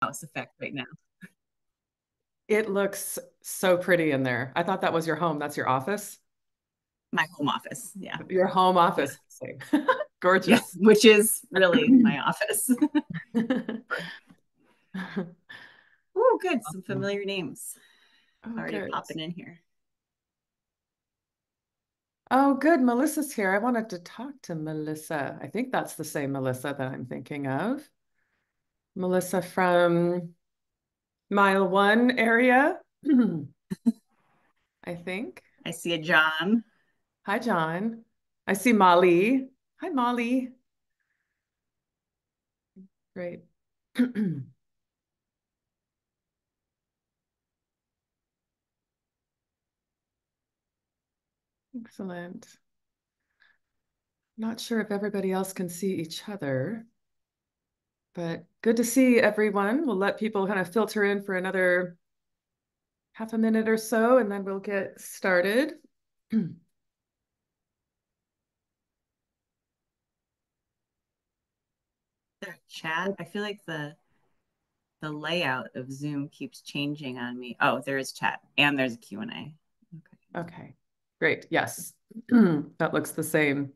greenhouse effect right now. It looks so pretty in there. I thought that was your home. That's your office. My home office. Yeah. Your home Yeah. office. Same. Yeah. Gorgeous. Which is really my office. Oh, good. Some familiar names Oh, already good. popping in here. Oh, good. Melissa's here. I wanted to talk to Melissa. I think that's the same Melissa that I'm thinking of. Melissa from Mile One area, I think. I see a John. Hi, John. I see Molly. Hi, Molly. Great. Excellent. Not sure if everybody else can see each other, but good to see everyone. We'll let people kind of filter in for another half a minute or so, and then we'll get started. There chat. I feel like the layout of Zoom keeps changing on me. Oh, there is chat and there's a Q&A. Okay. Okay, great. Yes, that looks the same.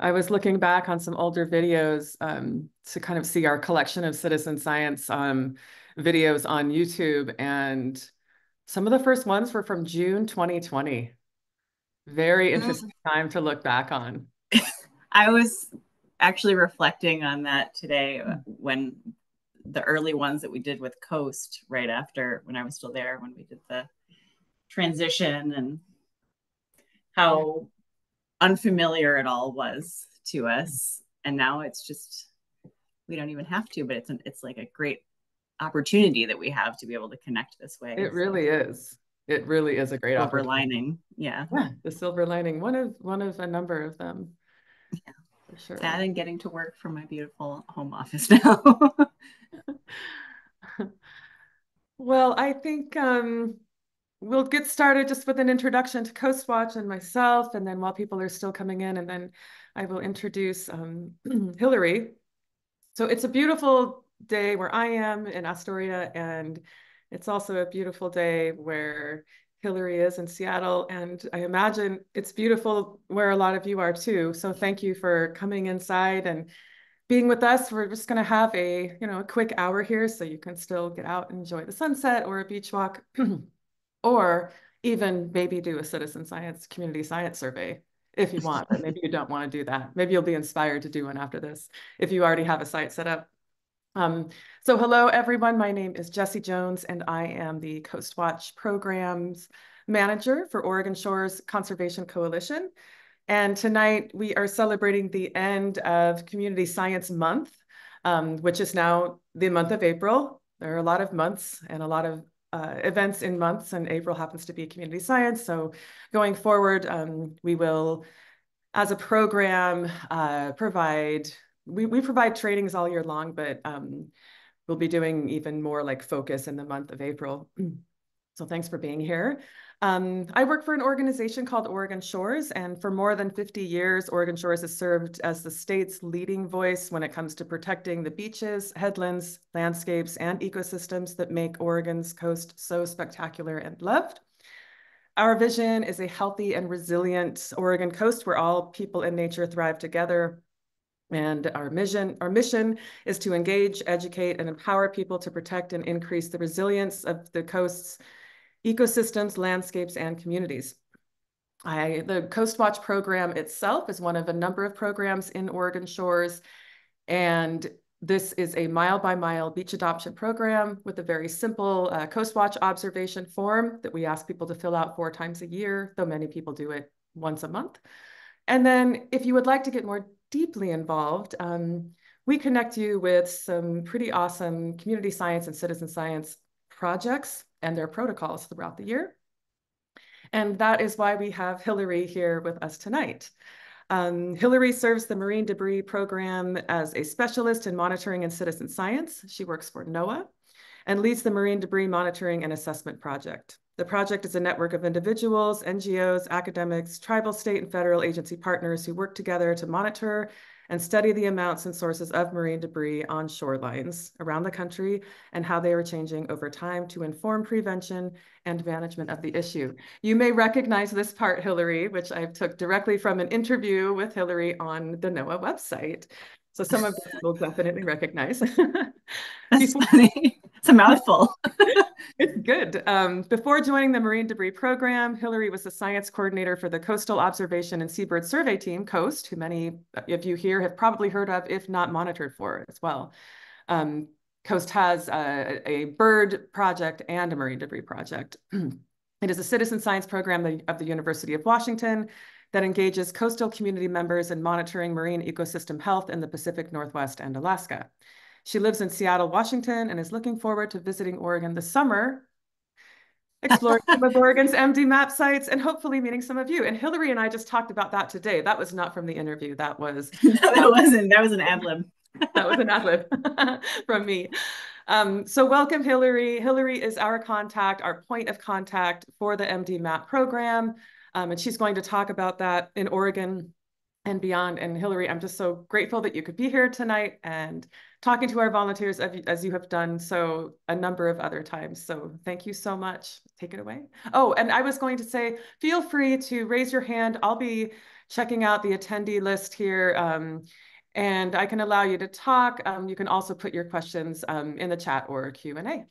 I was looking back on some older videos to kind of see our collection of citizen science videos on YouTube, and some of the first ones were from June 2020. Very interesting time to look back on. I was actually reflecting on that today when the early ones that we did with Coast right after when I was still there, when we did the transition and how unfamiliar it all was to us. And now it's just, we don't even have to, but it's like a great opportunity that we have to be able to connect this way. It So really is. It really is a great silver opportunity. lining. Yeah. Yeah, the silver lining, one of a number of them, Yeah. for sure. That and getting to work from my beautiful home office now. Well, I think we'll get started just with an introduction to CoastWatch and myself, and then while people are still coming in, and then I will introduce Hillary. So it's a beautiful day where I am in Astoria, and it's also a beautiful day where Hillary is in Seattle, and I imagine it's beautiful where a lot of you are too. So thank you for coming inside and being with us. We're just going to have a quick hour here so you can still get out and enjoy the sunset or a beach walk or even maybe do a citizen science, community science survey if you want, but maybe you don't want to do that. Maybe you'll be inspired to do one after this if you already have a site set up. So hello, everyone. My name is Jessie Jones, and I am the CoastWatch Programs Manager for Oregon Shores Conservation Coalition. And tonight we are celebrating the end of Community Science Month, which is now the month of April. There are a lot of months and a lot of events in months, and April happens to be community science. So going forward, we will, as a program, we provide trainings all year long, but we'll be doing even more like focus in the month of April. So thanks for being here. I work for an organization called Oregon Shores, and for more than 50 years, Oregon Shores has served as the state's leading voice when it comes to protecting the beaches, headlands, landscapes, and ecosystems that make Oregon's coast so spectacular and loved. Our vision is a healthy and resilient Oregon coast where all people and nature thrive together. And our mission is to engage, educate, and empower people to protect and increase the resilience of the coast's ecosystems, landscapes, and communities. The CoastWatch program itself is one of a number of programs in Oregon Shores, and this is a mile-by-mile beach adoption program with a very simple CoastWatch observation form that we ask people to fill out 4 times a year, though many people do it once a month. And then if you would like to get more deeply involved, we connect you with some pretty awesome community science and citizen science projects and their protocols throughout the year. And that is why we have Hillary here with us tonight. Hillary serves the Marine Debris Program as a specialist in monitoring and citizen science. She works for NOAA and leads the Marine Debris Monitoring and Assessment Project. The project is a network of individuals, NGOs, academics, tribal, state, and federal agency partners who work together to monitor and study the amounts and sources of marine debris on shorelines around the country and how they are changing over time to inform prevention and management of the issue. You may recognize this part, Hillary, which I took directly from an interview with Hillary on the NOAA website. So some of this will definitely recognize. That's funny. It's a mouthful. It's good. Before joining the Marine Debris Program, Hillary was the science coordinator for the Coastal Observation and Seabird Survey Team, COAST, who many of you here have probably heard of, if not monitored for as well. COAST has a bird project and a marine debris project. It is a citizen science program of the University of Washington that engages coastal community members in monitoring marine ecosystem health in the Pacific Northwest and Alaska. She lives in Seattle, Washington, and is looking forward to visiting Oregon this summer, exploring some of Oregon's MDMAP sites, and hopefully meeting some of you. And Hillary and I just talked about that today. That was not from the interview. That was that wasn't. That was an ad lib. That was an ad lib from me. So welcome, Hillary. Hillary is our contact, our point of contact for the MDMAP program, and she's going to talk about that in Oregon and beyond. And Hillary, I'm just so grateful that you could be here tonight and talking to our volunteers as you have done so a number of other times. So thank you so much. Take it away. Oh, and I was going to say, feel free to raise your hand. I'll be checking out the attendee list here, and I can allow you to talk. You can also put your questions in the chat or Q&A.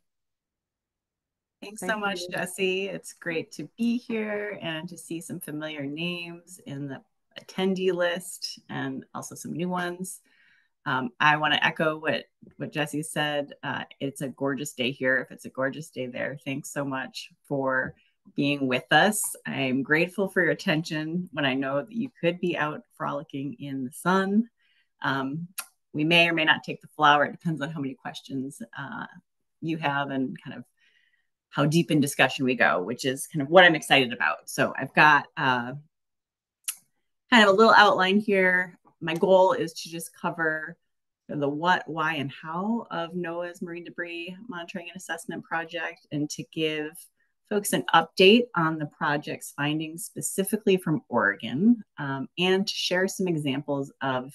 Thanks so much, Jessie. It's great to be here and to see some familiar names in the attendee list and also some new ones. I want to echo what Jessie said. It's a gorgeous day here. If it's a gorgeous day there, thanks so much for being with us. I'm grateful for your attention when I know that you could be out frolicking in the sun. We may or may not take the flower. It depends on how many questions you have and kind of how deep in discussion we go, which is kind of what I'm excited about. So I've got kind of a little outline here. My goal is to just cover the what, why, and how of NOAA's Marine Debris Monitoring and Assessment Project, and to give folks an update on the project's findings specifically from Oregon, and to share some examples of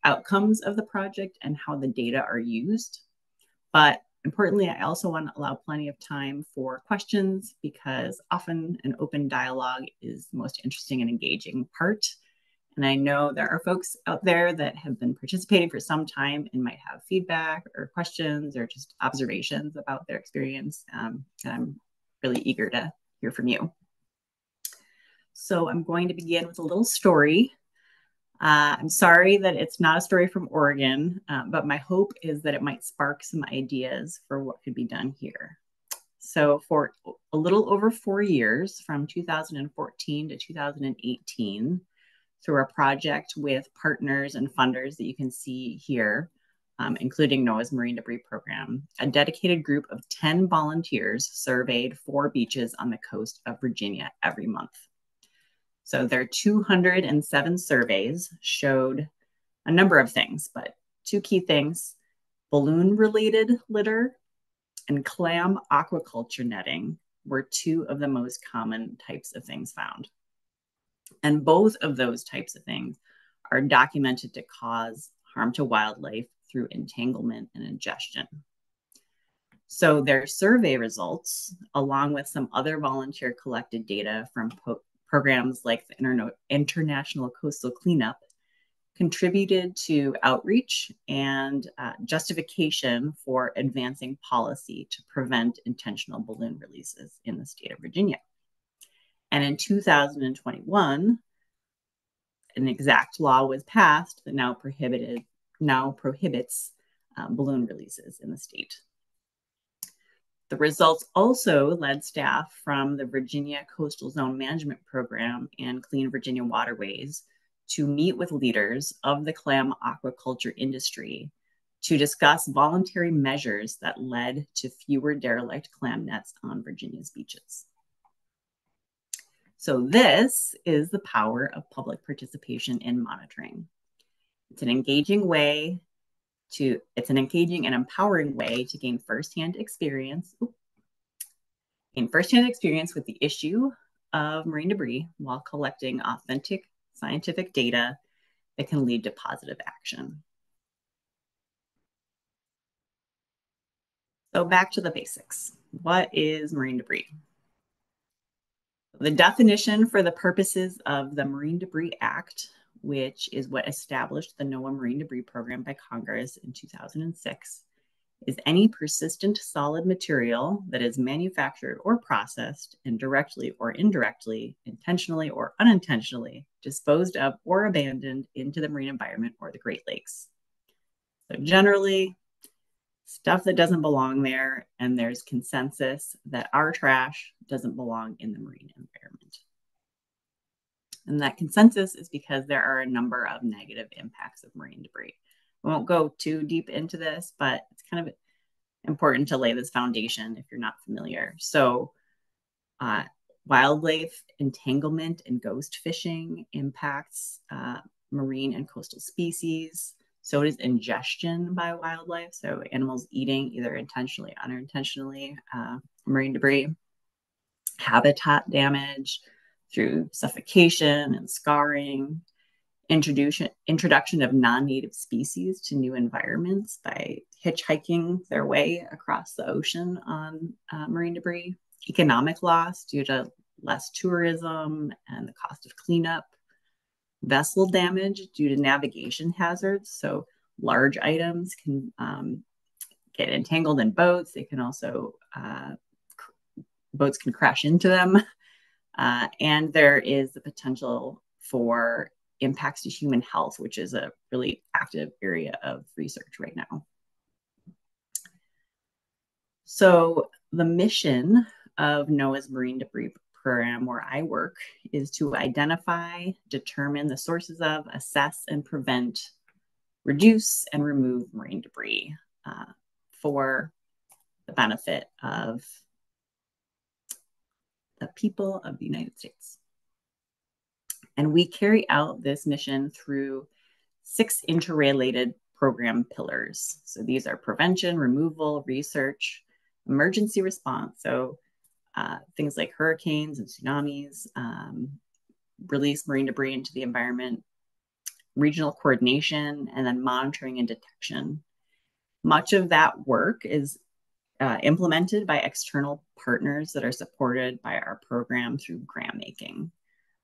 outcomes of the project and how the data are used. But importantly, I also want to allow plenty of time for questions, because often an open dialogue is the most interesting and engaging part. And I know there are folks out there that have been participating for some time and might have feedback or questions or just observations about their experience. And I'm really eager to hear from you. So I'm going to begin with a little story. I'm sorry that it's not a story from Oregon, but my hope is that it might spark some ideas for what could be done here. So for a little over 4 years, from 2014 to 2018, through a project with partners and funders that you can see here, including NOAA's Marine Debris Program, a dedicated group of 10 volunteers surveyed 4 beaches on the coast of Virginia every month. So their 207 surveys showed a number of things, but 2 key things: balloon-related litter and clam aquaculture netting were 2 of the most common types of things found. And both of those types of things are documented to cause harm to wildlife through entanglement and ingestion. So their survey results, along with some other volunteer collected data from programs like the International Coastal Cleanup, contributed to outreach and justification for advancing policy to prevent intentional balloon releases in the state of Virginia. And in 2021, an exact law was passed that now prohibits balloon releases in the state. The results also led staff from the Virginia Coastal Zone Management Program and Clean Virginia Waterways to meet with leaders of the clam aquaculture industry to discuss voluntary measures that led to fewer derelict clam nets on Virginia's beaches. So this is the power of public participation in monitoring. It's an engaging and empowering way to gain firsthand experience with the issue of marine debris while collecting authentic scientific data that can lead to positive action. So back to the basics. What is marine debris? The definition for the purposes of the Marine Debris Act, which is what established the NOAA Marine Debris Program by Congress in 2006, is any persistent solid material that is manufactured or processed and directly or indirectly, intentionally or unintentionally disposed of or abandoned into the marine environment or the Great Lakes. So generally, stuff that doesn't belong there, and there's consensus that our trash doesn't belong in the marine environment. And that consensus is because there are a number of negative impacts of marine debris. I won't go too deep into this, but it's kind of important to lay this foundation if you're not familiar. So wildlife entanglement and ghost fishing impacts marine and coastal species. So does ingestion by wildlife. So animals eating either intentionally or unintentionally marine debris. Habitat damage through suffocation and scarring. Introduction of non-native species to new environments by hitchhiking their way across the ocean on marine debris. Economic loss due to less tourism and the cost of cleanup. Vessel damage due to navigation hazards. So large items can get entangled in boats. They can also, boats can crash into them. And there is the potential for impacts to human health, which is a really active area of research right now. So the mission of NOAA's Marine Debris Program, where I work, is to identify, determine the sources of, assess, and prevent, reduce, and remove marine debris for the benefit of the people of the United States. And we carry out this mission through 6 interrelated program pillars. So these are prevention, removal, research, emergency response. So things like hurricanes and tsunamis, release marine debris into the environment, regional coordination, and then monitoring and detection. Much of that work is implemented by external partners that are supported by our program through grant making.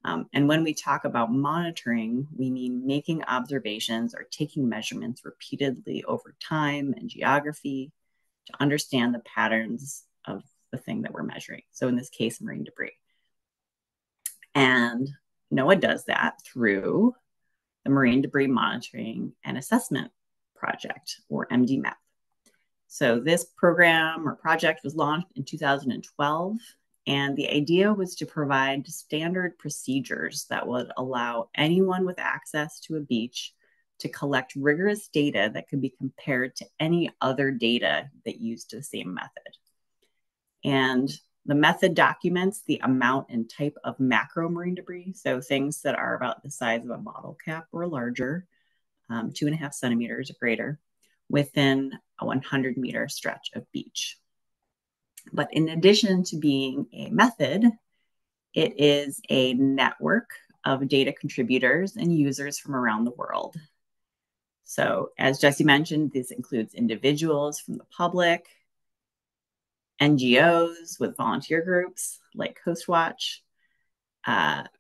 And when we talk about monitoring, we mean making observations or taking measurements repeatedly over time and geography to understand the patterns of the thing that we're measuring. So in this case, marine debris. And NOAA does that through the Marine Debris Monitoring and Assessment Project, or MDMAP. So this program or project was launched in 2012. And the idea was to provide standard procedures that would allow anyone with access to a beach to collect rigorous data that could be compared to any other data that used the same method. And the method documents the amount and type of macro marine debris, so things that are about the size of a bottle cap or larger, 2.5 centimeters or greater, within a 100-meter stretch of beach. But in addition to being a method, it is a network of data contributors and users from around the world. So as Jesse mentioned, this includes individuals from the public, NGOs with volunteer groups like CoastWatch,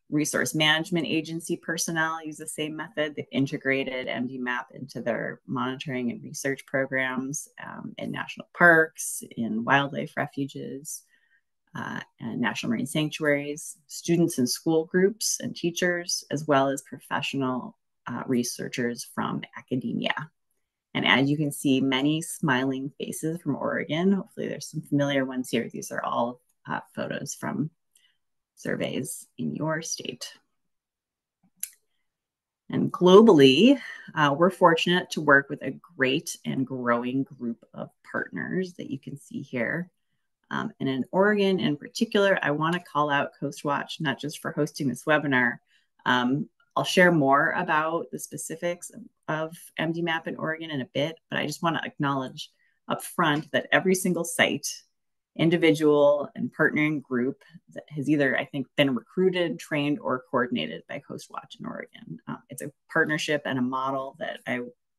resource management agency personnel use the same method. They've integrated MDMAP into their monitoring and research programs in national parks, in wildlife refuges, and national marine sanctuaries, students in school groups and teachers, as well as professional researchers from academia. And as you can see, many smiling faces from Oregon. Hopefully there's some familiar ones here. These are all photos from surveys in your state. And globally, we're fortunate to work with a great and growing group of partners that you can see here. And in Oregon in particular, I want to call out CoastWatch, not just for hosting this webinar. I'll share more about the specifics of MDMAP in Oregon in a bit, but I just want to acknowledge up front that every single site individual and partnering group that has either, I think, been recruited, trained, or coordinated by CoastWatch in Oregon. It's a partnership and a model that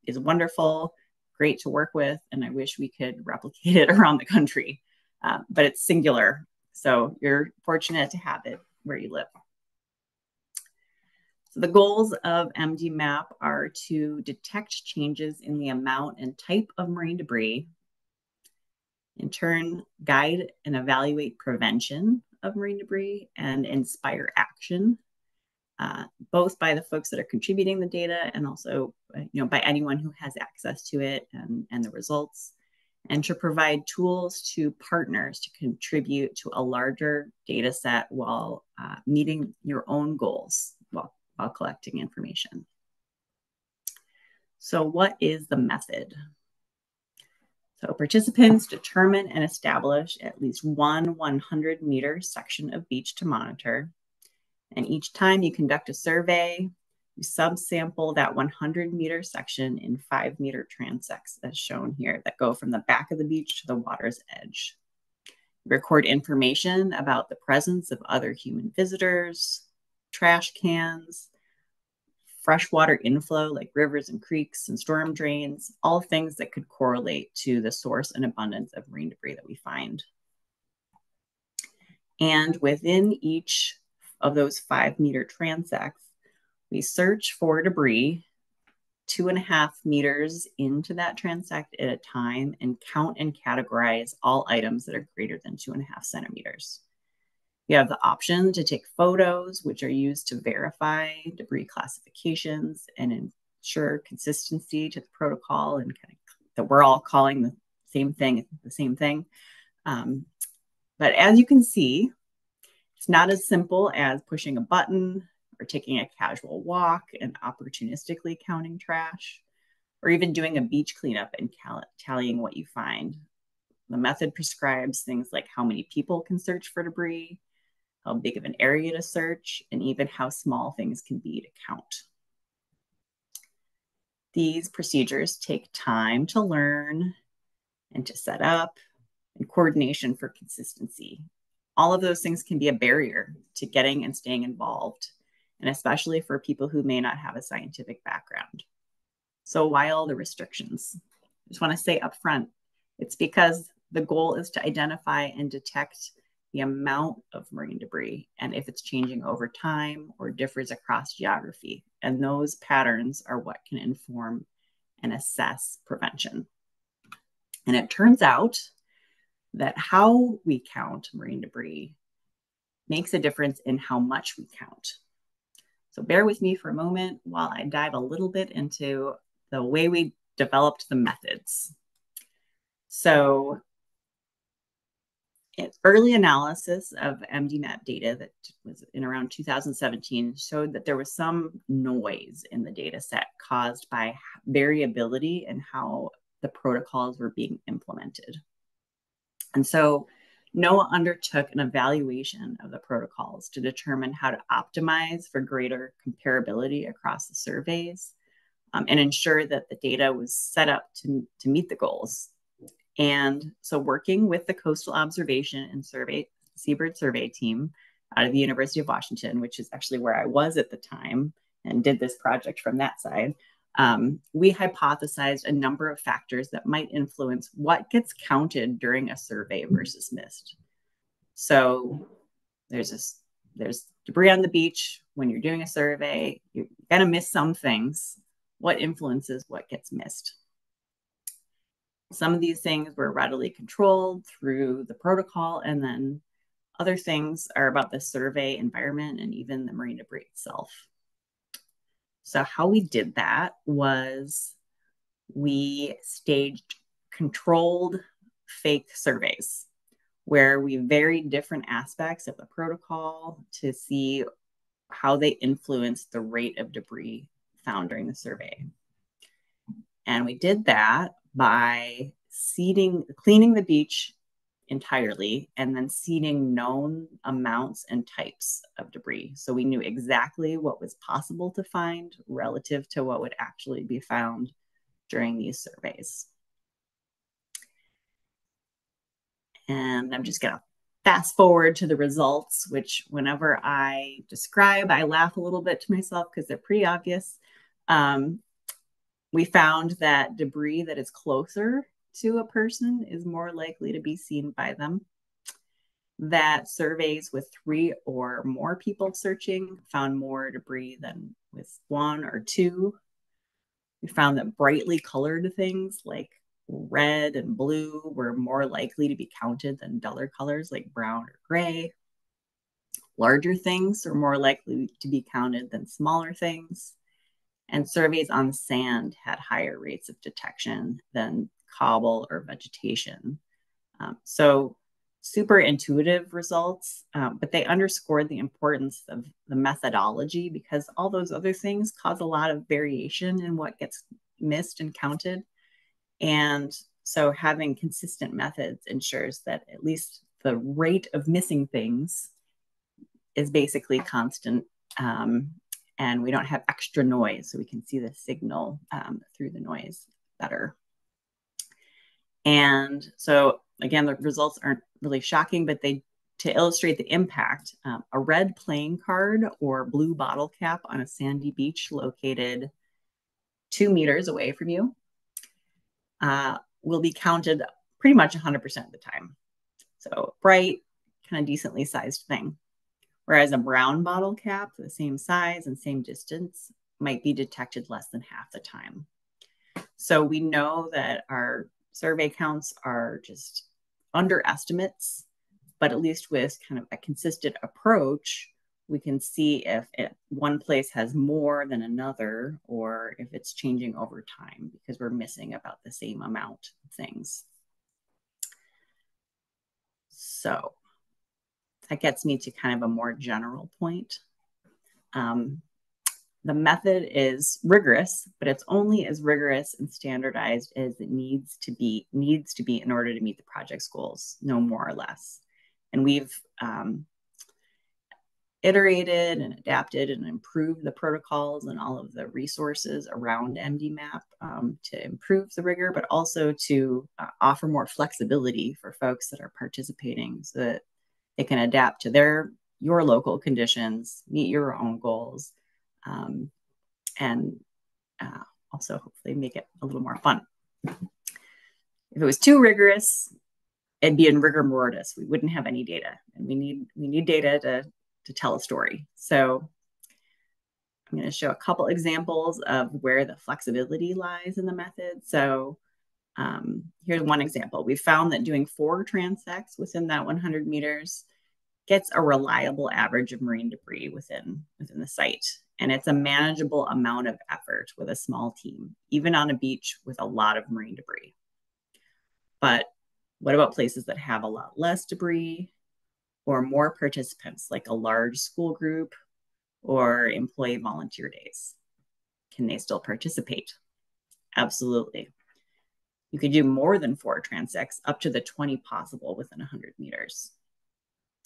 is wonderful, great to work with, and I wish we could replicate it around the country. But it's singular, so you're fortunate to have it where you live. So the goals of MDMAP are to detect changes in the amount and type of marine debris, in turn, guide and evaluate prevention of marine debris and inspire action, both by the folks that are contributing the data and also by anyone who has access to it and the results, and to provide tools to partners to contribute to a larger data set while meeting your own goals while collecting information. So what is the method? So participants determine and establish at least one 100-meter section of beach to monitor. And each time you conduct a survey, you subsample that 100-meter section in 5-meter transects, as shown here, that go from the back of the beach to the water's edge. You record information about the presence of other human visitors, trash cans, freshwater inflow like rivers and creeks and storm drains, all things that could correlate to the source and abundance of marine debris that we find. And within each of those 5-meter transects, we search for debris 2.5 meters into that transect at a time and count and categorize all items that are greater than 2.5 centimeters. You have the option to take photos, which are used to verify debris classifications and ensure consistency to the protocol and kind of that we're all calling the same thing. But as you can see, it's not as simple as pushing a button or taking a casual walk and opportunistically counting trash, or even doing a beach cleanup and tallying what you find. The method prescribes things like how many people can search for debris, how big of an area to search, and even how small things can be to count. These procedures take time to learn and to set up, and coordination for consistency. All of those things can be a barrier to getting and staying involved, and especially for people who may not have a scientific background. So why all the restrictions? I just want to say up front, it's because the goal is to identify and detect the amount of marine debris and if it's changing over time or differs across geography. And those patterns are what can inform and assess prevention. And it turns out that how we count marine debris makes a difference in how much we count. So bear with me for a moment while I dive a little bit into the way we developed the methods. So early analysis of MDMAP data that was in around 2017 showed that there was some noise in the data set caused by variability in how the protocols were being implemented. And so NOAA undertook an evaluation of the protocols to determine how to optimize for greater comparability across the surveys and ensure that the data was set up to meet the goals. And so working with the Coastal Observation and Seabird Survey team out of the University of Washington, which is actually where I was at the time and did this project from that side, we hypothesized a number of factors that might influence what gets counted during a survey versus missed. So there's debris on the beach. When you're doing a survey, you're gonna miss some things. What influences what gets missed? Some of these things were readily controlled through the protocol, and then other things are about the survey environment and even the marine debris itself. So how we did that was we staged controlled fake surveys where we varied different aspects of the protocol to see how they influenced the rate of debris found during the survey. And we did that by cleaning the beach entirely and then seeding known amounts and types of debris. So we knew exactly what was possible to find relative to what would actually be found during these surveys. And I'm just going to fast forward to the results, which whenever I describe, I laugh a little bit to myself because they're pretty obvious. We found that debris that is closer to a person is more likely to be seen by them. That surveys with 3 or more people searching found more debris than with 1 or 2. We found that brightly colored things like red and blue were more likely to be counted than duller colors like brown or gray. Larger things are more likely to be counted than smaller things. And surveys on sand had higher rates of detection than cobble or vegetation. So super intuitive results, but they underscored the importance of the methodology because all those other things cause a lot of variation in what gets missed and counted. And so having consistent methods ensures that at least the rate of missing things is basically constant, and we don't have extra noise, so we can see the signal through the noise better. And so again, the results aren't really shocking, but to illustrate the impact, a red playing card or blue bottle cap on a sandy beach located 2 meters away from you will be counted pretty much 100% of the time. So bright, kind of decently sized thing. Whereas a brown bottle cap, the same size and same distance, might be detected less than half the time. So we know that our survey counts are just underestimates, but at least with kind of a consistent approach, we can see if one place has more than another or if it's changing over time because we're missing about the same amount of things. So that gets me to kind of a more general point. The method is rigorous, but it's only as rigorous and standardized as it needs to be in order to meet the project's goals, no more or less. And we've iterated and adapted and improved the protocols and all of the resources around MDMAP to improve the rigor, but also to offer more flexibility for folks that are participating so that they can adapt to your local conditions, meet your own goals, and also hopefully make it a little more fun. If it was too rigorous, it'd be in rigor mortis. We wouldn't have any data, and we need data to tell a story. So I'm going to show a couple examples of where the flexibility lies in the method. So here's one example. We found that doing 4 transects within that 100 meters gets a reliable average of marine debris within the site. And it's a manageable amount of effort with a small team, even on a beach with a lot of marine debris. But what about places that have a lot less debris or more participants, like a large school group or employee volunteer days? Can they still participate? Absolutely. You could do more than 4 transects, up to the 20 possible within 100 meters.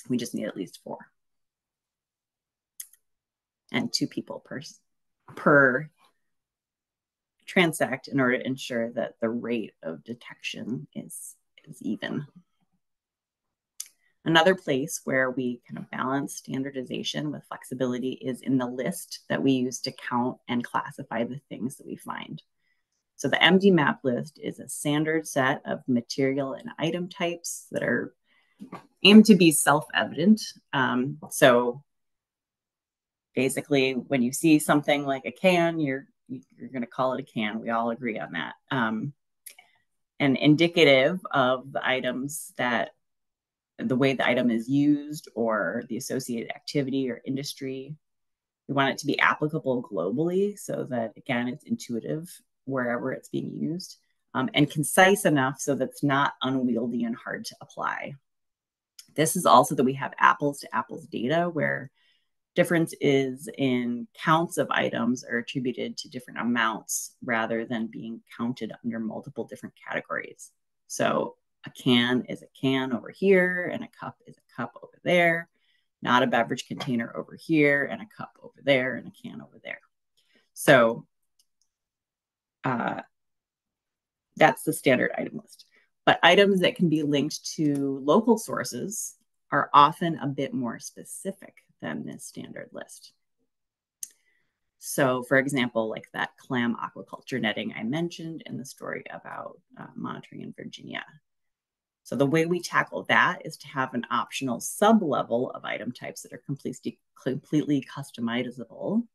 We just need at least 4. And 2 people per transect in order to ensure that the rate of detection is even. Another place where we kind of balance standardization with flexibility is in the list that we use to count and classify the things that we find. So the MDMAP list is a standard set of material and item types that are aimed to be self-evident. So basically, when you see something like a can, you're going to call it a can. We all agree on that. And indicative of the items that the way the item is used or the associated activity or industry. We want it to be applicable globally so that, again, it's intuitive wherever it's being used, and concise enough so that it's not unwieldy and hard to apply. This is also that we have apples to apples data where difference is in counts of items are attributed to different amounts rather than being counted under multiple different categories. So a can is a can over here and a cup is a cup over there, not a beverage container over here and a cup over there and a can over there. So that's the standard item list. But items that can be linked to local sources are often a bit more specific than this standard list. So, for example, like that clam aquaculture netting I mentioned in the story about monitoring in Virginia. So the way we tackle that is to have an optional sub-level of item types that are completely customizable.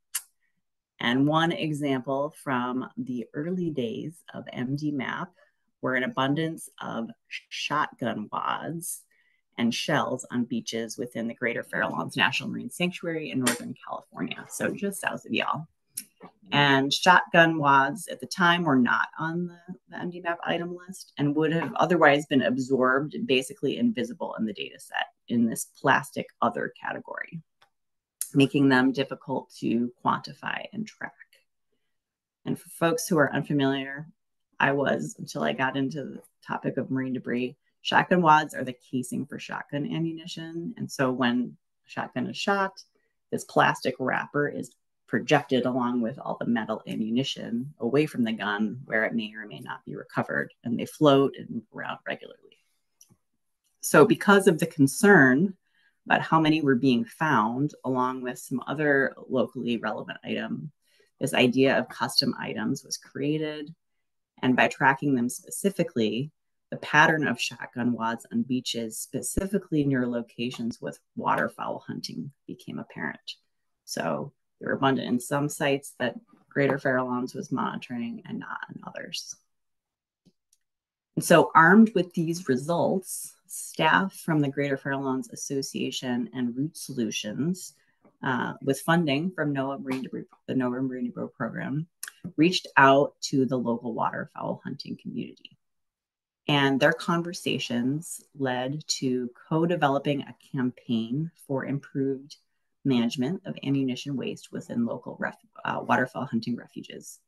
And one example from the early days of MDMAP were an abundance of shotgun wads and shells on beaches within the Greater Farallones National Marine Sanctuary in Northern California, so just south of y'all. And shotgun wads at the time were not on the MDMAP item list and would have otherwise been absorbed, basically invisible in the data set in this plastic other category, making them difficult to quantify and track. And for folks who are unfamiliar, I was, until I got into the topic of marine debris, shotgun wads are the casing for shotgun ammunition. And so when a shotgun is shot, this plastic wrapper is projected along with all the metal ammunition away from the gun where it may or may not be recovered, and they float and move around regularly. So because of the concern about how many were being found, along with some other locally relevant items, this idea of custom items was created. And by tracking them specifically, the pattern of shotgun wads on beaches, specifically near locations with waterfowl hunting, became apparent. So they were abundant in some sites that Greater Farallones was monitoring and not in others. And so armed with these results, staff from the Greater Farallones Association and Root Solutions, with funding from NOAA Marine Debris, the NOAA Marine Debris Program, reached out to the local waterfowl hunting community. And their conversations led to co-developing a campaign for improved management of ammunition waste within local waterfowl hunting refuges.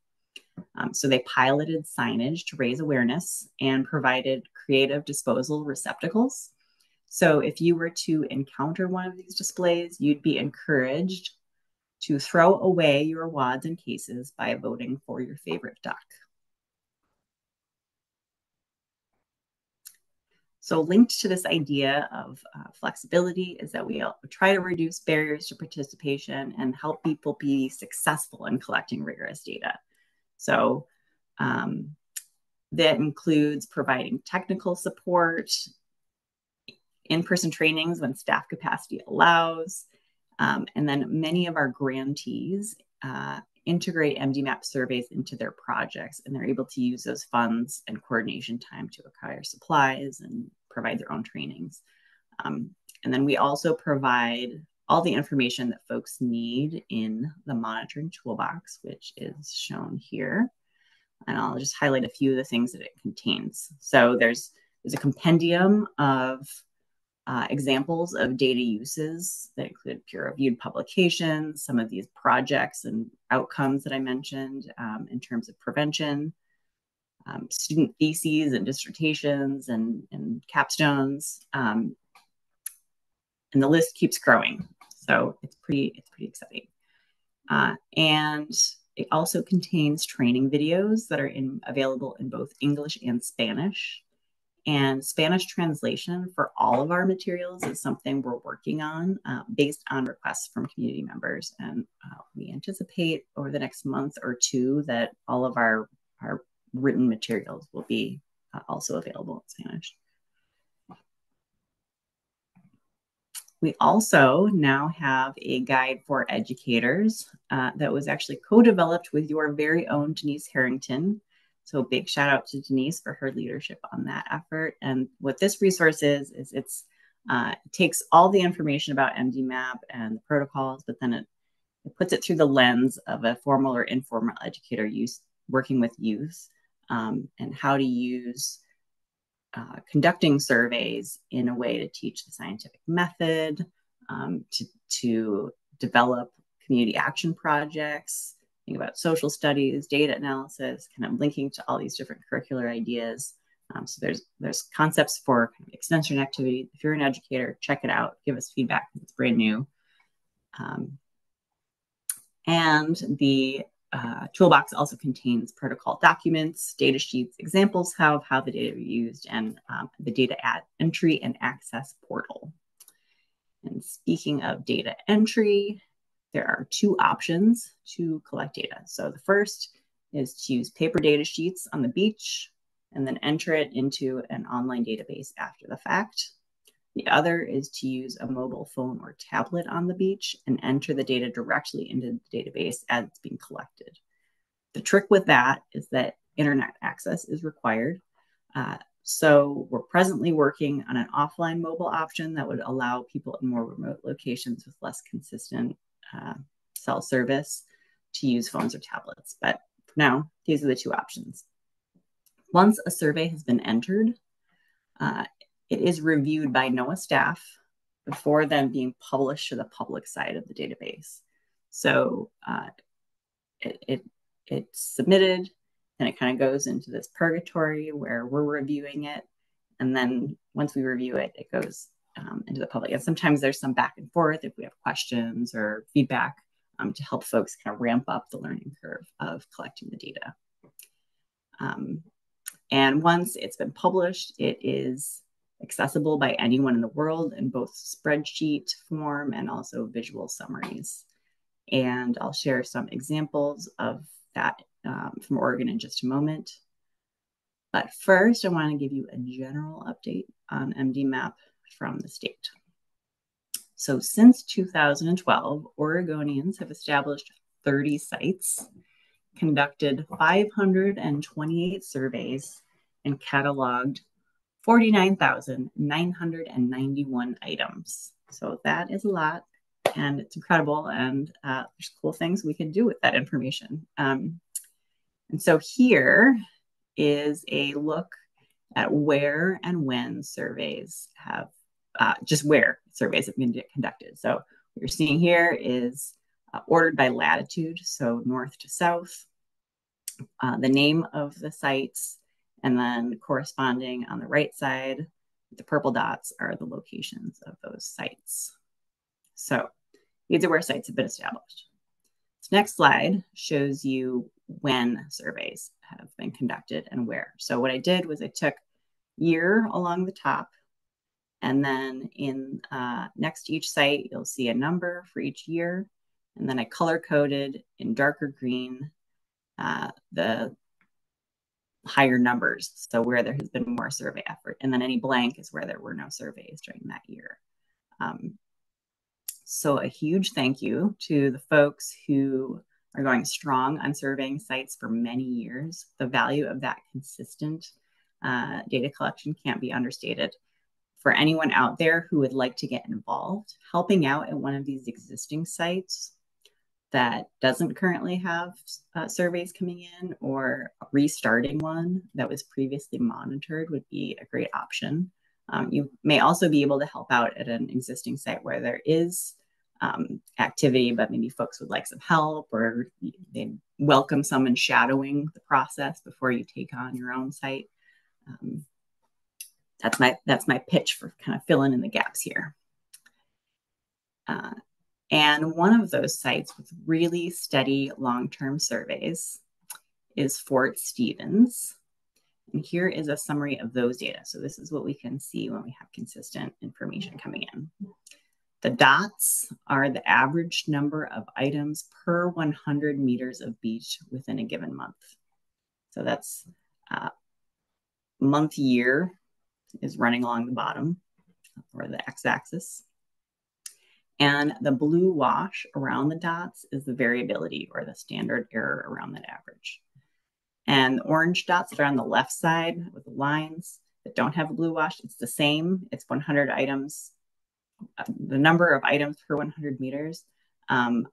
So they piloted signage to raise awareness and provided creative disposal receptacles. So if you were to encounter one of these displays, you'd be encouraged to throw away your wads and cases by voting for your favorite duck. So linked to this idea of flexibility is that we try to reduce barriers to participation and help people be successful in collecting rigorous data. So that includes providing technical support, in-person trainings when staff capacity allows, and then many of our grantees integrate MDMAP surveys into their projects, and they're able to use those funds and coordination time to acquire supplies and provide their own trainings. And then we also provide all the information that folks need in the monitoring toolbox, which is shown here. And I'll just highlight a few of the things that it contains. So there's a compendium of examples of data uses that include peer-reviewed publications, some of these projects and outcomes that I mentioned in terms of prevention, student theses and dissertations and capstones, and the list keeps growing. So it's pretty exciting. And it also contains training videos that are available in both English and Spanish. And Spanish translation for all of our materials is something we're working on based on requests from community members. And we anticipate over the next month or two that all of our written materials will be also available in Spanish. We also now have a guide for educators that was actually co-developed with your very own Denise Harrington. So big shout out to Denise for her leadership on that effort. And what this resource is it takes all the information about MDMAP and the protocols, but then it puts it through the lens of a formal or informal educator working with youth and how to use conducting surveys in a way to teach the scientific method, to develop community action projects, think about social studies, data analysis, kind of linking to all these different curricular ideas. So there's concepts for kind of extension activity. If you're an educator, check it out, give us feedback, it's brand new. And the toolbox also contains protocol documents, data sheets, examples of how the data are used, and the data entry and access portal. And speaking of data entry, there are two options to collect data. So the first is to use paper data sheets on the beach and then enter it into an online database after the fact. The other is to use a mobile phone or tablet on the beach and enter the data directly into the database as it's being collected. The trick with that is that internet access is required. So we're presently working on an offline mobile option that would allow people in more remote locations with less consistent cell service to use phones or tablets. But for now, these are the two options. Once a survey has been entered, it is reviewed by NOAA staff before then being published to the public side of the database. So it's submitted, and it kind of goes into this purgatory where we're reviewing it. And then once we review it, it goes into the public. And sometimes there's some back and forth if we have questions or feedback to help folks kind of ramp up the learning curve of collecting the data. And once it's been published, it is accessible by anyone in the world in both spreadsheet form and also visual summaries. And I'll share some examples of that from Oregon in just a moment. But first, I want to give you a general update on MDMAP from the state. So since 2012, Oregonians have established 30 sites, conducted 528 surveys, and cataloged 49,991 items. So that is a lot, and it's incredible, and there's cool things we can do with that information. And so here is a look at where and when surveys have, just where surveys have been conducted. So what you're seeing here is ordered by latitude, so north to south, the name of the sites, and then corresponding on the right side, the purple dots are the locations of those sites. So these are where sites have been established. This next slide shows you when surveys have been conducted and where. So what I did was I took year along the top, and then in next to each site, you'll see a number for each year. And then I color-coded in darker green the higher numbers, so where there has been more survey effort. And then any blank is where there were no surveys during that year. So a huge thank you to the folks who are going strong on surveying sites for many years. The value of that consistent data collection can't be understated. For anyone out there who would like to get involved, helping out at one of these existing sites that doesn't currently have surveys coming in, or restarting one that was previously monitored would be a great option. You may also be able to help out at an existing site where there is activity, but maybe folks would like some help, or they welcome someone shadowing the process before you take on your own site. That's my pitch for kind of filling in the gaps here. And one of those sites with really steady long-term surveys is Fort Stevens. And here is a summary of those data. So this is what we can see when we have consistent information coming in. The dots are the average number of items per 100 meters of beach within a given month. So that's month year is running along the bottom, or the x-axis. And the blue wash around the dots is the variability, or the standard error around that average. And the orange dots that are on the left side with the lines that don't have a blue wash, it's the same. It's 100 items, the number of items per 100 meters,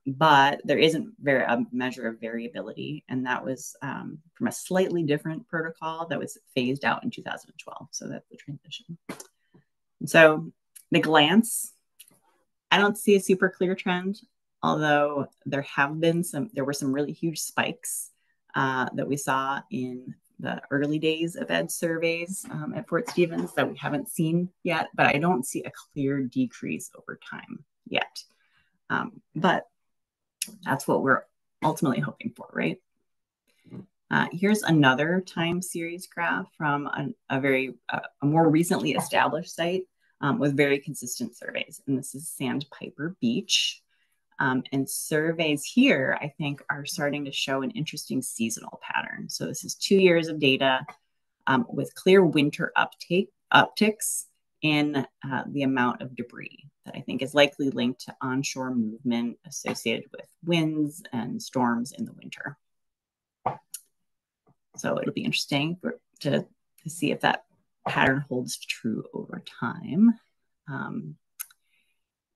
but there isn't a measure of variability. And that was from a slightly different protocol that was phased out in 2012. So that's the transition. And so at a glance, I don't see a super clear trend, although there were some really huge spikes that we saw in the early days of ED surveys at Fort Stevens that we haven't seen yet, but I don't see a clear decrease over time yet. But that's what we're ultimately hoping for, right? Here's another time series graph from a more recently established site with very consistent surveys. And this is Sandpiper Beach. And surveys here, I think, are starting to show an interesting seasonal pattern. So this is 2 years of data with clear winter upticks in the amount of debris that I think is likely linked to onshore movement associated with winds and storms in the winter. So it'll be interesting to see if that pattern holds true over time.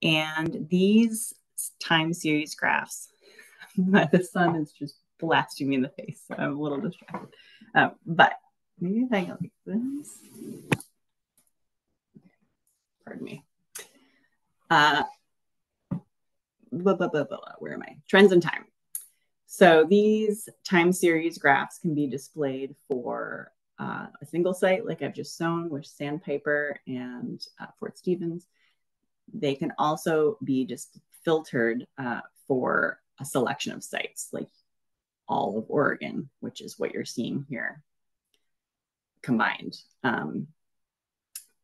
And these time series graphs, the sun is just blasting me in the face, so I'm a little distracted. But maybe if I go like this. Pardon me. Where am I? Trends in time. So these time series graphs can be displayed for a single site, like I've just shown, with Sandpiper and Fort Stevens. They can also be just filtered for a selection of sites, like all of Oregon, which is what you're seeing here combined. And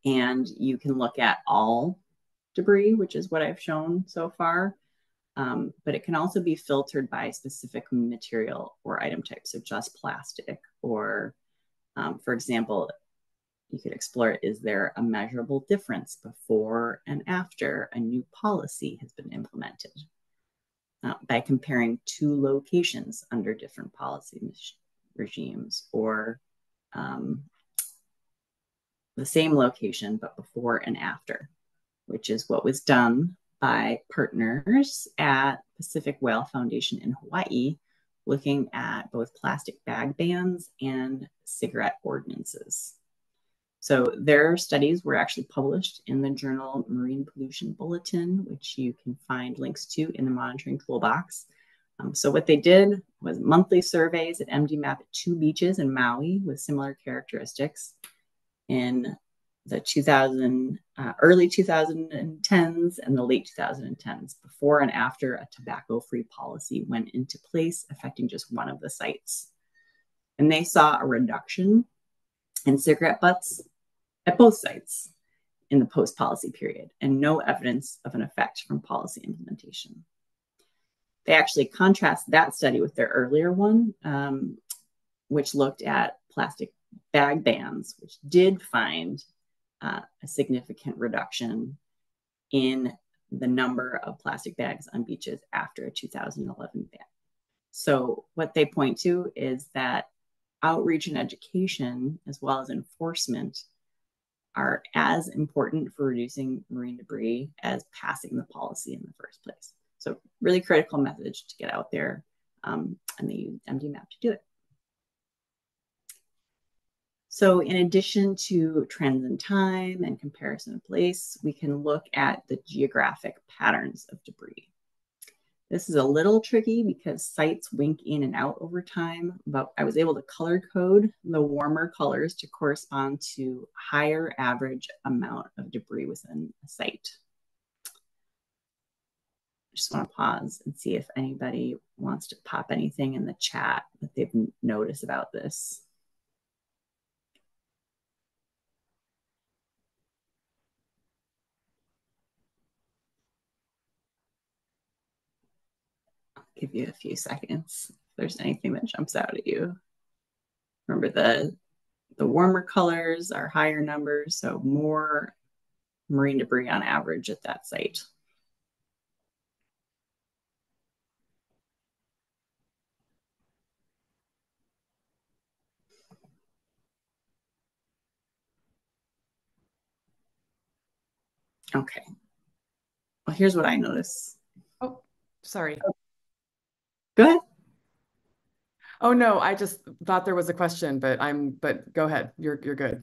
you can look at all debris, which is what I've shown so far. But it can also be filtered by specific material or item type. So just plastic, or for example, you could explore, is there a measurable difference before and after a new policy has been implemented? By comparing 2 locations under different policy regimes, or the same location, but before and after, which is what was done by partners at Pacific Whale Foundation in Hawaii, looking at both plastic bag bans and cigarette ordinances. So their studies were actually published in the journal Marine Pollution Bulletin, which you can find links to in the monitoring toolbox. So what they did was monthly surveys at MDMAP at 2 beaches in Maui with similar characteristics in the early 2010s and the late 2010s, before and after a tobacco-free policy went into place affecting just one of the sites. And they saw a reduction in cigarette butts at both sites in the post-policy period, and no evidence of an effect from policy implementation. They actually contrast that study with their earlier one, which looked at plastic bag bans, which did find a significant reduction in the number of plastic bags on beaches after a 2011 ban. So what they point to is that outreach and education, as well as enforcement, are as important for reducing marine debris as passing the policy in the first place. So really critical message to get out there, and they use MDMAP to do it. So in addition to trends in time and comparison of place, we can look at the geographic patterns of debris. This is a little tricky because sites wink in and out over time, but I was able to color code the warmer colors to correspond to higher average amount of debris within a site. I just want to pause and see if anybody wants to pop anything in the chat that they've noticed about this. Give you a few seconds if there's anything that jumps out at you. Remember, the warmer colors are higher numbers, so more marine debris on average at that site. Okay. Well, here's what I notice. Oh, sorry. Go ahead. Oh no, I just thought there was a question, but go ahead. You're good.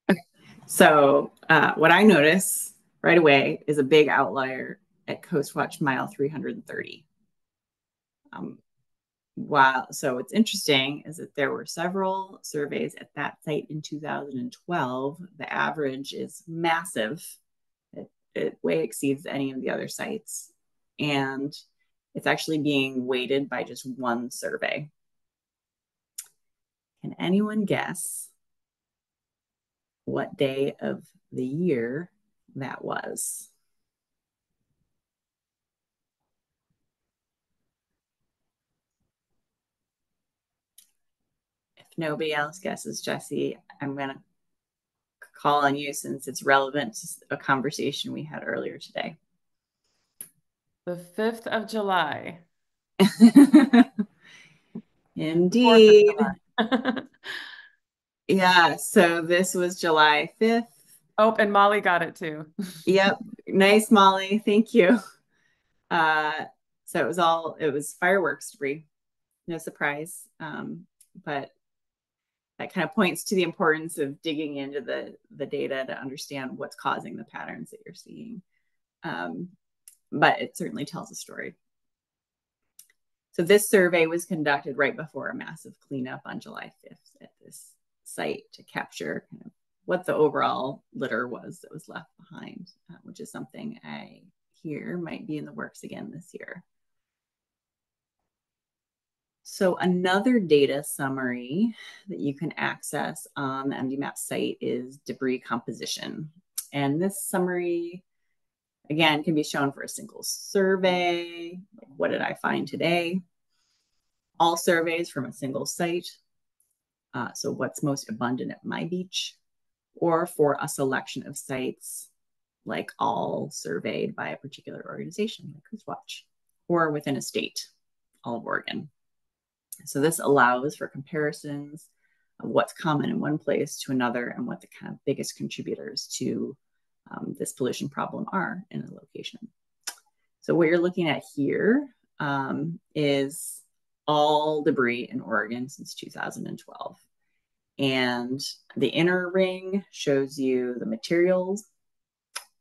Okay. So what I notice right away is a big outlier at CoastWatch mile 330. So what's interesting is that there were several surveys at that site in 2012. The average is massive. It way exceeds any of the other sites. And It's actually being weighted by just one survey. Can anyone guess what day of the year that was? If nobody else guesses, Jesse, I'm going to call on you since it's relevant to a conversation we had earlier today. The 5th of July. Indeed. 4th of July. Yeah, so this was July 5th. Oh, and Molly got it too. Yep. Nice, Molly. Thank you. So it was fireworks debris. No surprise. But that kind of points to the importance of digging into the data to understand what's causing the patterns that you're seeing. But it certainly tells a story. So this survey was conducted right before a massive cleanup on July 5th at this site to capture kind of what the overall litter was that was left behind, which is something I hear might be in the works again this year. So another data summary that you can access on the MDMAP site is debris composition. And this summary, again, can be shown for a single survey. Like, what did I find today? All surveys from a single site. So what's most abundant at my beach, or for a selection of sites, like all surveyed by a particular organization like CoastWatch, or within a state, all of Oregon. So this allows for comparisons of what's common in one place to another and what the kind of biggest contributors to this pollution problem are in a location. So what you're looking at here is all debris in Oregon since 2012. And the inner ring shows you the materials,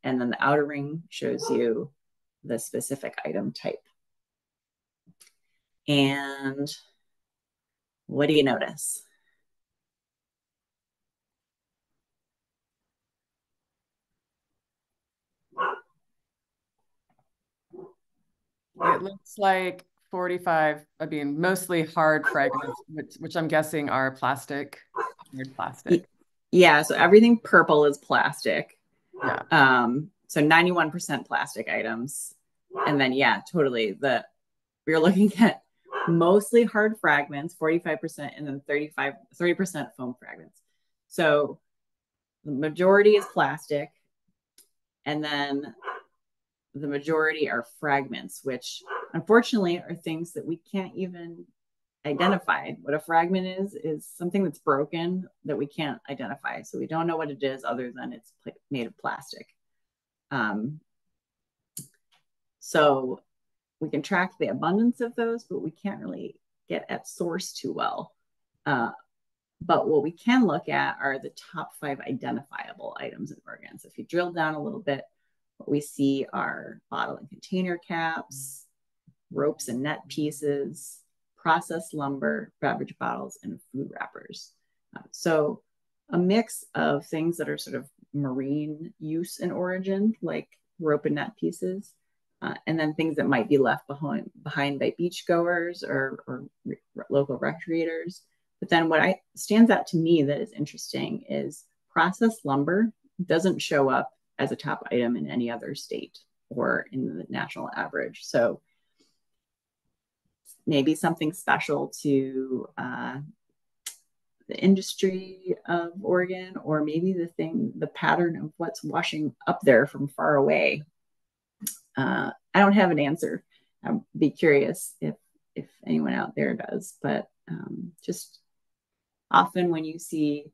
and then the outer ring shows you the specific item type. And what do you notice? It looks like 45, I mean, mostly hard fragments, which I'm guessing are plastic, hard plastic. Yeah, so everything purple is plastic. Yeah. So 91% plastic items. And then, yeah, totally. We're looking at mostly hard fragments, 45%, and then 30% foam fragments. So the majority is plastic. And then the majority are fragments, which unfortunately are things that we can't even identify. What a fragment is something that's broken that we can't identify. So we don't know what it is other than it's made of plastic. So we can track the abundance of those, but we can't really get at source too well. But what we can look at are the top 5 identifiable items in Oregon. So if you drill down a little bit, what we see are bottle and container caps, ropes and net pieces, processed lumber, beverage bottles, and food wrappers. So a mix of things that are sort of marine use in origin, like rope and net pieces, and then things that might be left behind by beachgoers or local recreators. But then what stands out to me that is interesting is processed lumber doesn't show up as a top item in any other state or in the national average. So maybe something special to the industry of Oregon, or maybe the pattern of what's washing up there from far away. I don't have an answer. I'd be curious if anyone out there does, but just often when you see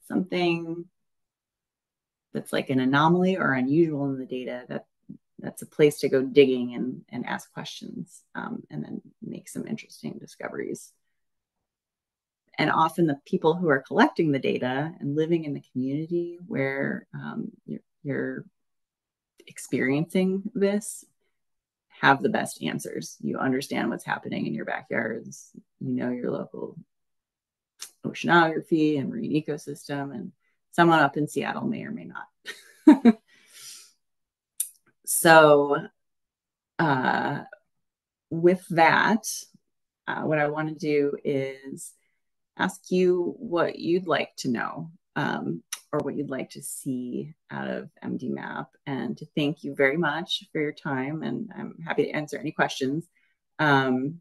something that's like an anomaly or unusual in the data, that's a place to go digging and ask questions, and then make some interesting discoveries. And often the people who are collecting the data and living in the community where you're experiencing this have the best answers. You understand what's happening in your backyards. You know your local oceanography and marine ecosystem, and someone up in Seattle may or may not. So with that, what I want to do is ask you what you'd like to know, or what you'd like to see out of MDMAP, and to thank you very much for your time. And I'm happy to answer any questions. And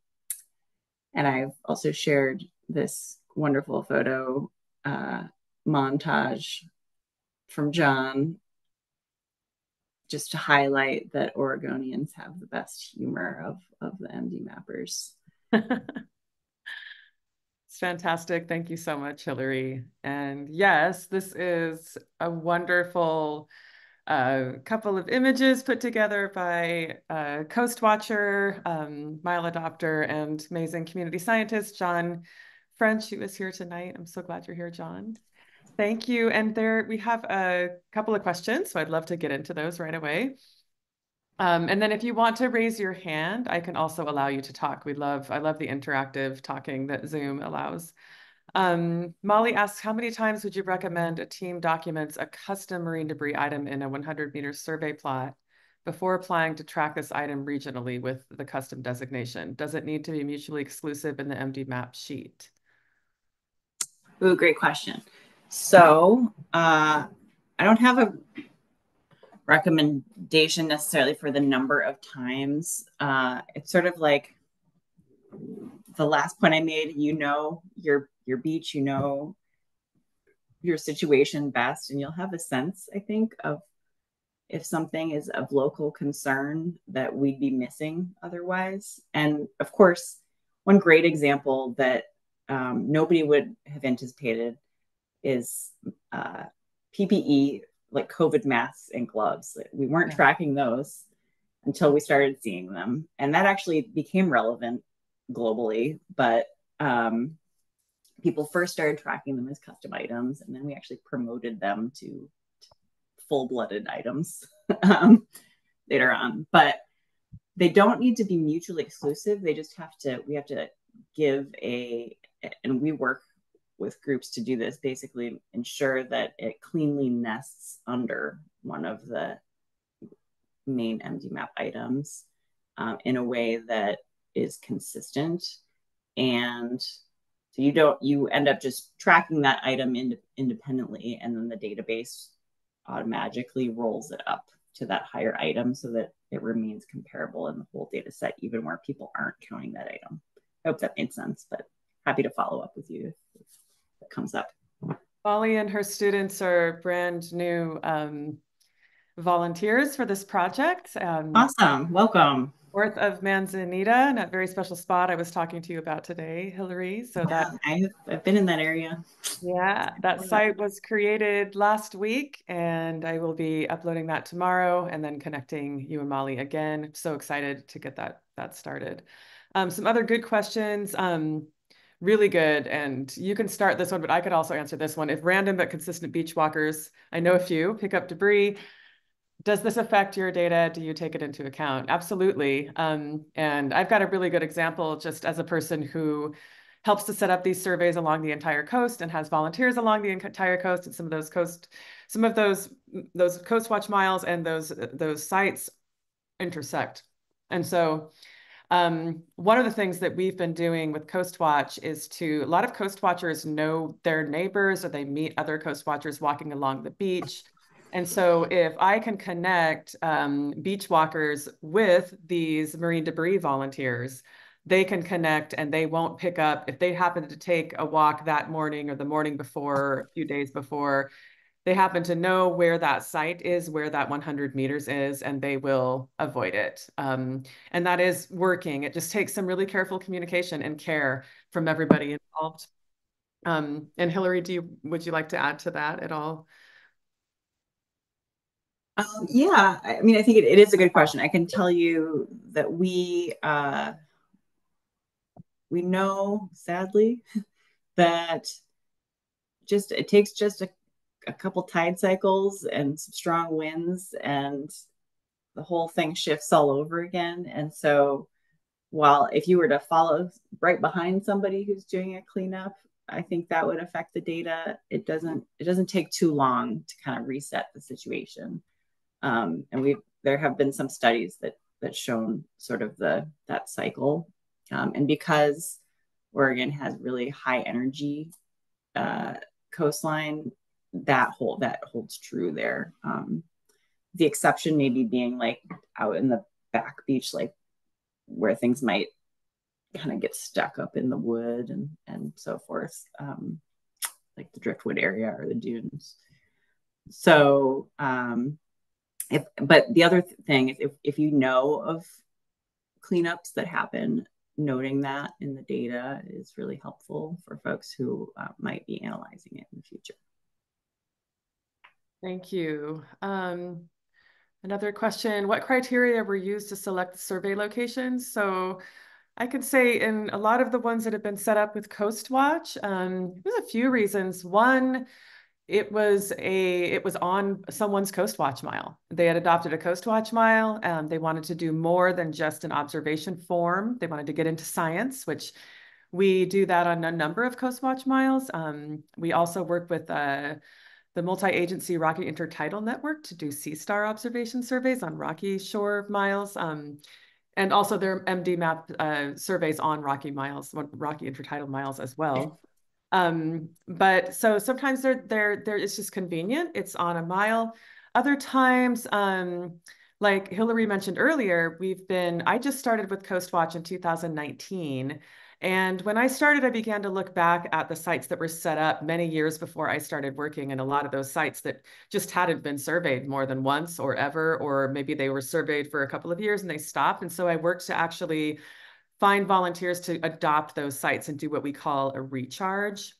I've also shared this wonderful photo montage from John, just to highlight that Oregonians have the best humor of the MDMAppers. It's fantastic. Thank you so much, Hillary. And yes, this is a wonderful couple of images put together by Coast Watcher, Mile Adopter, and amazing community scientist, John French, who is here tonight. I'm so glad you're here, John. Thank you. And there we have a couple of questions, so I'd love to get into those right away. And then if you want to raise your hand, I can also allow you to talk. I love the interactive talking that Zoom allows. Molly asks, how many times would you recommend a team documents a custom marine debris item in a 100-meter survey plot before applying to track this item regionally with the custom designation? Does it need to be mutually exclusive in the MDMAP sheet? Ooh, great question. So I don't have a recommendation necessarily for the number of times. It's sort of like the last point I made. You know your beach, you know your situation best, and you'll have a sense, I think, of if something is of local concern that we'd be missing otherwise. And of course, one great example that nobody would have anticipated is PPE, like COVID masks and gloves. We weren't tracking those until we started seeing them. And that actually became relevant globally, but people first started tracking them as custom items, and then we actually promoted them to full-blooded items later on. But they don't need to be mutually exclusive. They just we have to give and we work with groups to do this, basically ensure that it cleanly nests under one of the main MDMAP items in a way that is consistent. And so you end up just tracking that item independently, and then the database automatically rolls it up to that higher item so that it remains comparable in the whole data set, even where people aren't counting that item. I hope that made sense, but happy to follow up with you if it comes up. Molly and her students are brand new volunteers for this project. Awesome. Welcome. North of Manzanita, in a very special spot I was talking to you about today, Hillary. So that I've been in that area. Yeah, that site was created last week, and I will be uploading that tomorrow and then connecting you and Molly again. I'm so excited to get that started. Some other good questions. Really good. And you can start this one, but I could also answer this one. If random but consistent beach walkers, I know a few, pick up debris, does this affect your data? Do you take it into account? Absolutely. And I've got a really good example just as a person who helps to set up these surveys along the entire coast and has volunteers along the entire coast, and some of those CoastWatch miles and those sites intersect. And so one of the things that we've been doing with CoastWatch is a lot of Coast Watchers know their neighbors, or they meet other Coast Watchers walking along the beach. And so if I can connect beach walkers with these marine debris volunteers, they can connect, and they won't pick up if they happen to take a walk that morning or the morning before, or a few days before. They happen to know where that site is, where that 100 meters is, and they will avoid it. And that is working. It just takes some really careful communication and care from everybody involved. And Hillary, would you like to add to that at all? Yeah, I mean, I think it is a good question. I can tell you that we know, sadly, that it takes just a couple tide cycles and some strong winds, and the whole thing shifts all over again. And so while if you were to follow right behind somebody who's doing a cleanup, I think that would affect the data. It doesn't take too long to kind of reset the situation. And there have been some studies that that's shown sort of that cycle. And because Oregon has really high energy coastline, that holds true there. The exception maybe being like out in the back beach, like where things might kind of get stuck up in the wood and so forth, like the driftwood area or the dunes. So, but the other thing is if you know of cleanups that happen, noting that in the data is really helpful for folks who might be analyzing it in the future. Thank you. Another question, what criteria were used to select the survey locations? So I could say in a lot of the ones that have been set up with CoastWatch, there's a few reasons. One, it was on someone's CoastWatch mile. They had adopted a CoastWatch mile. They wanted to do more than just an observation form. They wanted to get into science, which we do that on a number of CoastWatch miles. We also work with the multi-agency Rocky Intertidal Network to do sea star observation surveys on Rocky Shore miles. And also their MDMAP surveys on Rocky Intertidal miles as well. But so sometimes it's just convenient. It's on a mile. Other times, like Hillary mentioned earlier, I just started with CoastWatch in 2019. And when I started, I began to look back at the sites that were set up many years before I started working, and a lot of those sites that just hadn't been surveyed more than once or ever, or maybe they were surveyed for a couple of years and they stopped. And so I worked to actually find volunteers to adopt those sites and do what we call a recharge.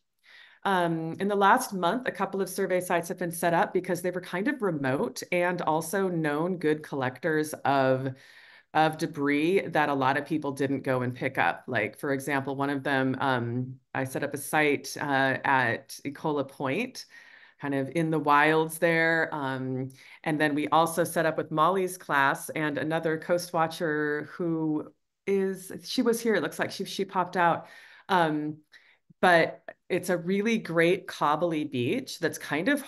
In the last month, a couple of survey sites have been set up because they were kind of remote and also known good collectors of debris that a lot of people didn't go and pick up. Like, for example, one of them, I set up a site at Ecola Point, kind of in the wilds there. And then we also set up with Molly's class and another coast watcher she was here. It looks like she popped out. But it's a really great cobbly beach that's kind of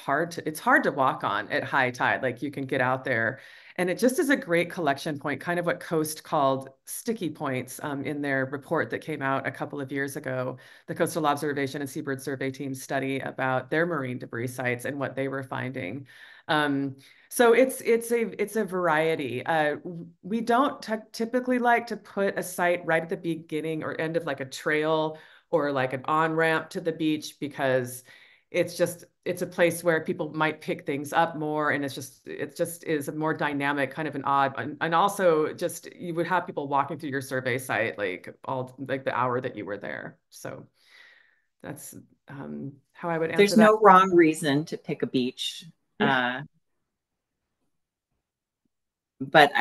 it's hard to walk on at high tide. Like you can get out there and it just is a great collection point, kind of what Coast called sticky points in their report that came out a couple of years ago. The Coastal Observation and Seabird Survey team study about their marine debris sites and what they were finding. So it's a variety. We don't typically like to put a site right at the beginning or end of like a trail or like an on-ramp to the beach because it's a place where people might pick things up more, and it just is a more dynamic, kind of an odd, and also just you would have people walking through your survey site like the hour that you were there. So that's how I would answer There's that. no wrong reason to pick a beach. Yeah. But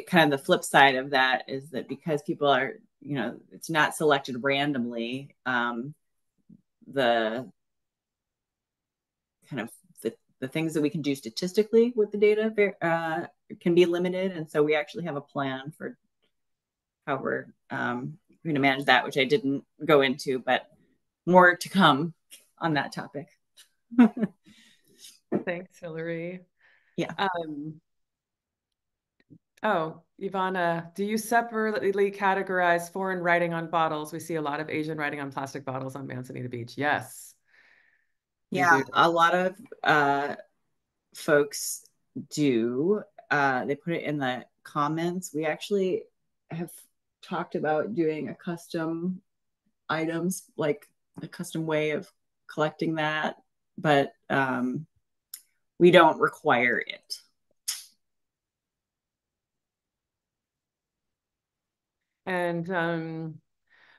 kind of the flip side of that is that because people are, it's not selected randomly, the kind of the things that we can do statistically with the data can be limited. And so we actually have a plan for how we're going to manage that, which I didn't go into, but more to come on that topic. Thanks, Hillary. Yeah. Oh, Ivana, do you separately categorize foreign writing on bottles? We see a lot of Asian writing on plastic bottles on Manzanita Beach. Yes. Yeah, a lot of folks do. They put it in the comments. We actually have talked about doing a custom items, like a custom way of collecting that, but we don't require it. And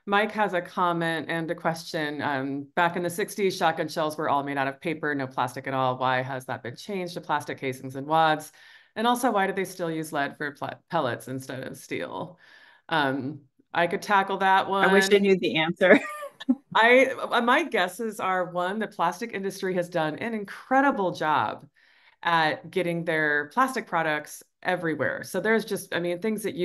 Mike has a comment and a question. Back in the 60s, shotgun shells were all made out of paper, no plastic at all. Why has that been changed to plastic casings and wads? And also, why do they still use lead for pellets instead of steel? I could tackle that one. I wish I knew the answer. My guesses are, one, the plastic industry has done an incredible job at getting their plastic products everywhere. So there's just, things that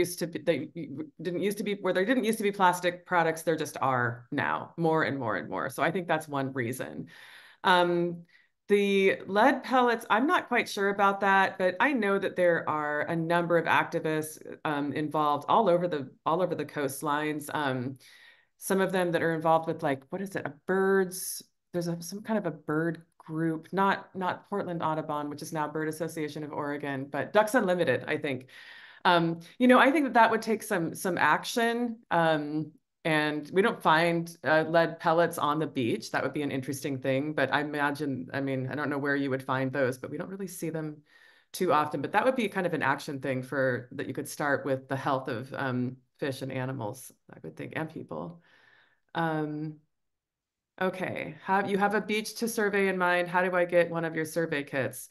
didn't used to be plastic products, there just are now more and more and more. So I think that's one reason. The lead pellets, I'm not quite sure about that, but I know that there are a number of activists involved all over the coastlines. Some of them that are involved with, like, what is it, a birds? There's some kind of a bird group, not Portland Audubon, which is now Bird Association of Oregon, but Ducks Unlimited, I think. I think that would take some action. And we don't find lead pellets on the beach. That would be an interesting thing. But I imagine, I mean, I don't know where you would find those, but we don't really see them too often. But that would be kind of an action thing that you could start with the health of fish and animals, I would think, and people. Okay, you have a beach to survey in mind. How do I get one of your survey kits?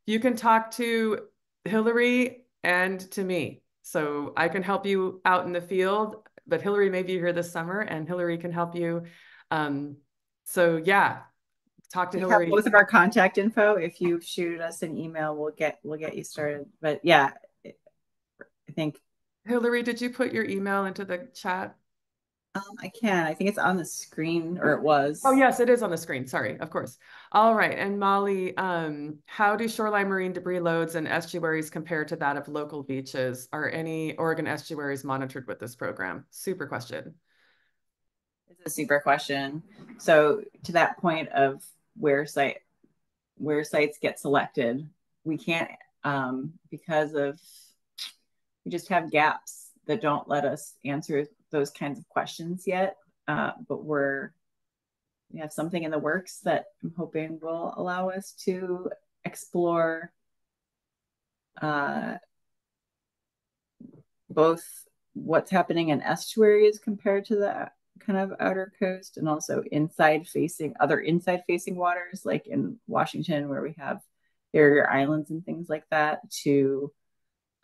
You can talk to Hillary and to me. So I can help you out in the field, but Hillary may be here this summer and Hillary can help you. So yeah, talk to Hillary. We have both of our contact info. If you shoot us an email, we'll get you started. But yeah, I think. Hillary, did you put your email into the chat? I can. I think it's on the screen, or it was. Oh, yes, it is on the screen. Sorry, of course. All right. And Molly, how do shoreline marine debris loads and estuaries compare to that of local beaches? Are any Oregon estuaries monitored with this program? Super question. It's a super question. So to that point of where sites get selected, we can't, because we just have gaps that don't let us answer those kinds of questions yet. But we have something in the works that I'm hoping will allow us to explore both what's happening in estuaries compared to the kind of outer coast, and also other inside facing waters, like in Washington, where we have barrier islands and things like that, to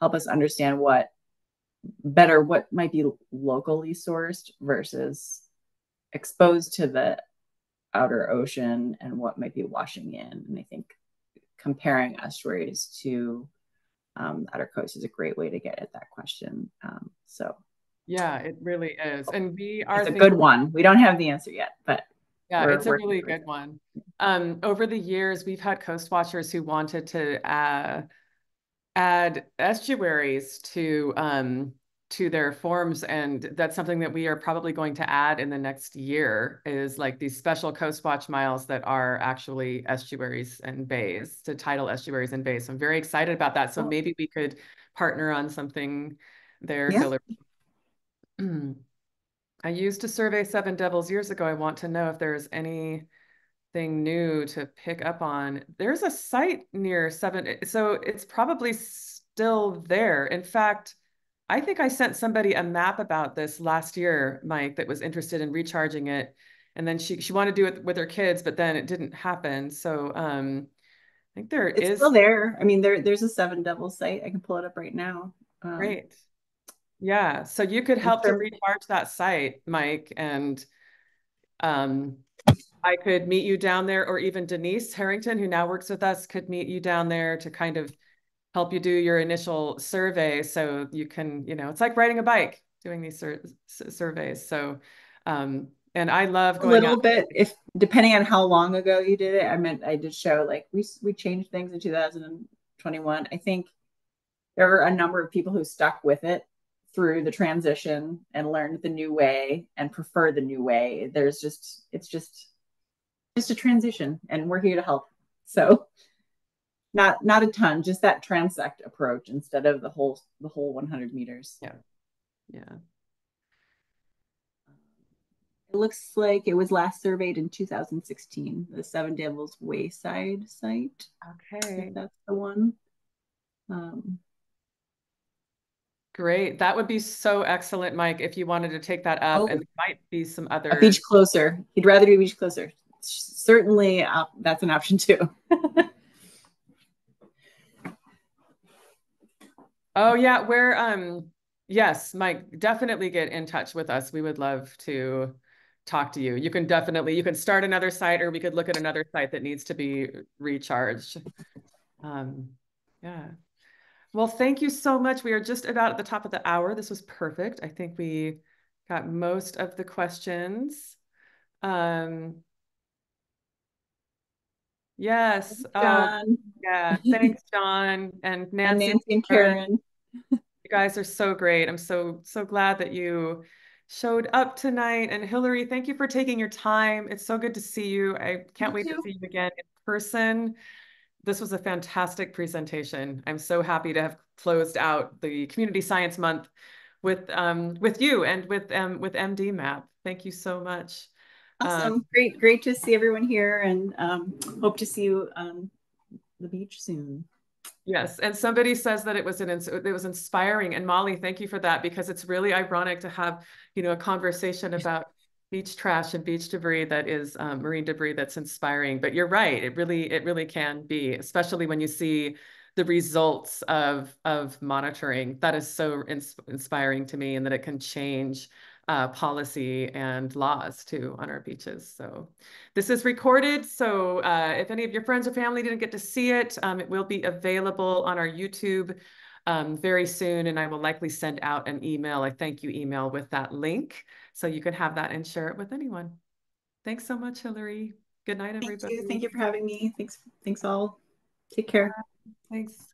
help us understand what might be locally sourced versus exposed to the outer ocean, and what might be washing in. And I think comparing estuaries to outer coast is a great way to get at that question. So yeah, it really is. And it's a good one. We don't have the answer yet, but yeah, it's a really good one. Over the years, we've had coast watchers who wanted to add estuaries to their forms, and that's something that we are probably going to add in the next year, is like these special Coast Watch miles that are actually estuaries and bays, to title estuaries and bays. So I'm very excited about that. So maybe we could partner on something there, yeah. Hillary. I used to survey Seven Devils years ago. I want to know if there's anything new to pick up on. There's a site near Seven, so it's probably still there. In fact, I think I sent somebody a map about this last year, Mike, that was interested in recharging it. And then she wanted to do it with her kids, but then it didn't happen. So I think it's still there. I mean, there's a Seven Devils site. I can pull it up right now. Great. Yeah. So you could help to recharge that site, Mike, and I could meet you down there, or even Denise Harrington, who now works with us, could meet you down there to kind of help you do your initial survey. So you can, it's like riding a bike, doing these surveys. So, and I love going a little bit, if depending on how long ago you did it. I did show, like, we changed things in 2021. I think there were a number of people who stuck with it through the transition and learned the new way and prefer the new way. It's just a transition, and we're here to help. So not a ton, just that transect approach instead of the whole 100 meters. Yeah. It looks like it was last surveyed in 2016, the Seven Devils Wayside site. Okay, if that's the one. Great. That would be so excellent, Mike, if you wanted to take that up. And there might be some other... A beach closer. He'd rather do a beach closer. Certainly, that's an option too. Oh, yeah. Yes, Mike, definitely get in touch with us. We would love to talk to you. You can start another site, or we could look at another site that needs to be recharged. Yeah. Well, thank you so much. We are just about at the top of the hour. This was perfect. I think we got most of the questions. Yes. Oh, John yeah. Thanks, John and and Nancy. Nancy and Karen. Karen. You guys are so great. I'm so glad that you showed up tonight. And Hillary, thank you for taking your time. It's so good to see you. I can't You wait to too. see you again in person. This was a fantastic presentation. I'm so happy to have closed out the Community Science Month with you and with MDMAP. Thank you so much. Awesome. Great to see everyone here, and hope to see you on the beach soon. Yes, and somebody says that it was inspiring. And Molly, thank you for that, because it's really ironic to have, a conversation about beach trash and beach debris that is marine debris that's inspiring. But you're right, it really can be, especially when you see the results of monitoring. That is so inspiring to me, and that it can change policy and laws too on our beaches. So this is recorded, so if any of your friends or family didn't get to see it, it will be available on our YouTube very soon, and I will likely send out an email, a thank you email with that link, so you can have that and share it with anyone. Thanks so much, Hillary. Good night, Thank you. everybody. Thank you for having me. Thanks all. Take care. Thanks.